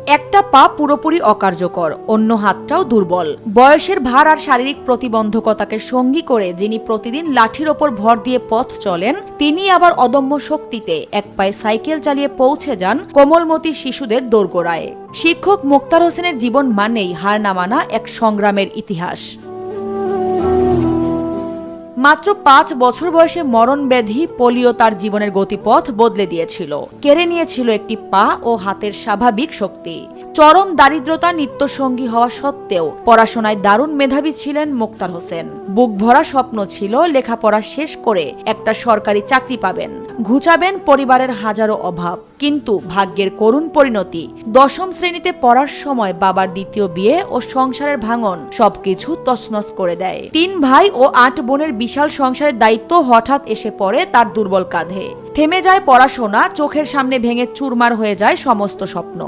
একটা পা পুরোপুরি অকার্যকর, অন্য হাতটাও দুর্বল। বয়সের ভার আর শারীরিক প্রতিবন্ধকতাকে সঙ্গী করে যিনি প্রতিদিন লাঠির ওপর ভর দিয়ে পথ চলেন, তিনি আবার অদম্য শক্তিতে এক পায়ে সাইকেল চালিয়ে পৌঁছে যান কোমলমতি শিশুদের দোরগোড়ায়। শিক্ষক মোক্তার হোসেনের জীবন মানেই হার না মানা এক সংগ্রামের ইতিহাস। মাত্র 5 বছর বয়সে মরণব্যাধি পোলিও তার জীবনের গতিপথ বদলে দিয়েছিল, কেড়ে নিয়েছিল একটি পা ও হাতের স্বাভাবিক শক্তি। চরম দারিদ্রতা নিত্যসঙ্গী হওয়া সত্ত্বেও পড়াশোনায় দারুণ মেধাবী ছিলেন মোক্তার হোসেন। বুক ভরা স্বপ্ন ছিল লেখাপড়া শেষ করে একটা সরকারি চাকরি পাবেন, ঘুচাবেন পরিবারের হাজারো অভাব। কিন্তু ভাগ্যের করুণ পরিণতি, 10ম শ্রেণীতে পড়ার সময় বাবার দ্বিতীয় বিয়ে ও সংসারের ভাঙন সবকিছু তছনছ করে দেয়। 3 ভাই ও 8 বোনের বিশাল সংসারের দায়িত্ব হঠাৎ এসে পড়ে তার দুর্বল কাঁধে। থেমে যায় পড়াশোনা, চোখের সামনে ভেঙে চুরমার হয়ে যায় সমস্ত স্বপ্ন।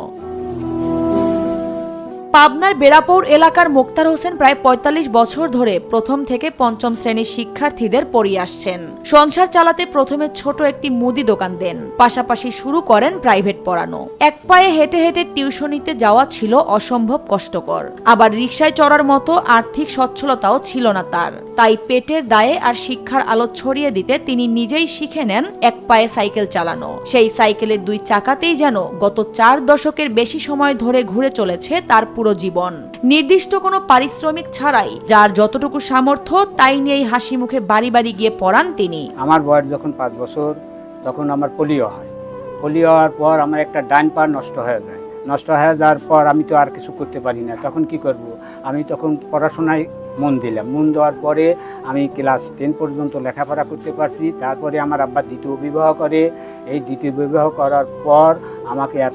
পাবনার বেড়াপৌর এলাকার মোক্তার হোসেন প্রায় 45 বছর ধরে প্রথম থেকে 5ম শ্রেণীর শিক্ষার্থীদের পড়িয়ে আসছেন। সংসার চালাতে প্রথমে ছোট একটি মুদি দোকান দেন, পাশাপাশি শুরু করেন প্রাইভেট পড়ানো। এক পায়ে হেঁটে হেঁটে টিউশনিতে যাওয়া ছিল অসম্ভব কষ্টকর, আবার রিকশায় চড়ার মতো আর্থিক সচ্ছলতাও ছিল না তার। তাই পেটের দায়ে আর শিক্ষার আলো ছড়িয়ে দিতে তিনি নিজেই শিখে নেন এক পায়ে সাইকেল চালানো। সেই সাইকেলের 2 চাকাতেই যেন গত 4 দশকের বেশি সময় ধরে ঘুরে চলেছে তার পুরো জীবন। নির্দিষ্ট কোনো পারিশ্রমিক ছাড়াই যার যতটুকু সামর্থ্য তাই নিয়েই হাসি মুখে বাড়ি বাড়ি গিয়ে পড়ান তিনি। আমার বয়স যখন 5 বছর, তখন আমার পোলিও হয়। পোলিও হওয়ার পর আমার একটা ডান পা নষ্ট হয়ে যায়। নষ্ট হয়ে যাওয়ার পর আমি তো আর কিছু করতে পারি না। তখন কি করব? আমি তখন পড়াশোনায় মন দিলাম। মন দেওয়ার পরে আমি ক্লাস 10 পর্যন্ত লেখাপড়া করতে পারছি। তারপরে আমার আব্বা দ্বিতীয় বিবাহ করে। এই দ্বিতীয় বিবাহ করার পর আমাকে আর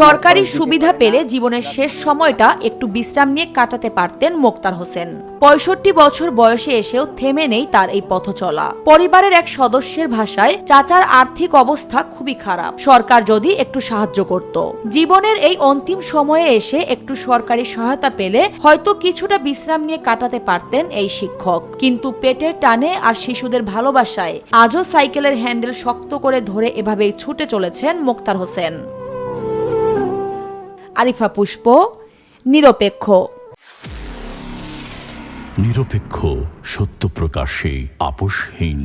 সরকারি সুবিধা পেলে জীবনের শেষ সময়টা একটু বিশ্রাম নিয়ে কাটাতে পারতেন মোক্তার হোসেন। 65 বছর বয়সে এসেও থেমে নেই তার এই পথ চলা। পরিবারের এক সদস্যের ভাষায়, চাচার আর্থিক অবস্থা খুবই খারাপ, সরকার যদি একটু সাহায্য করত। জীবনের এই অন্তিম সময়ে এসে একটু সরকারি সহায়তা পেলে হয়তো কিছুটা বিশ্রাম নিয়ে কাটাতে পারতেন এই শিক্ষক। কিন্তু পেটের টানে আর শিশুদের ভালোবাসায় আজও সাইকেলের হ্যান্ডেল শক্ত করে ধরে এভাবেই ছুটে চলেছেন মোক্তার হোসেন। আরিফা পুষ্প, নিরপেক্ষ। নিরপেক্ষ, সত্য প্রকাশে আপোষহীন।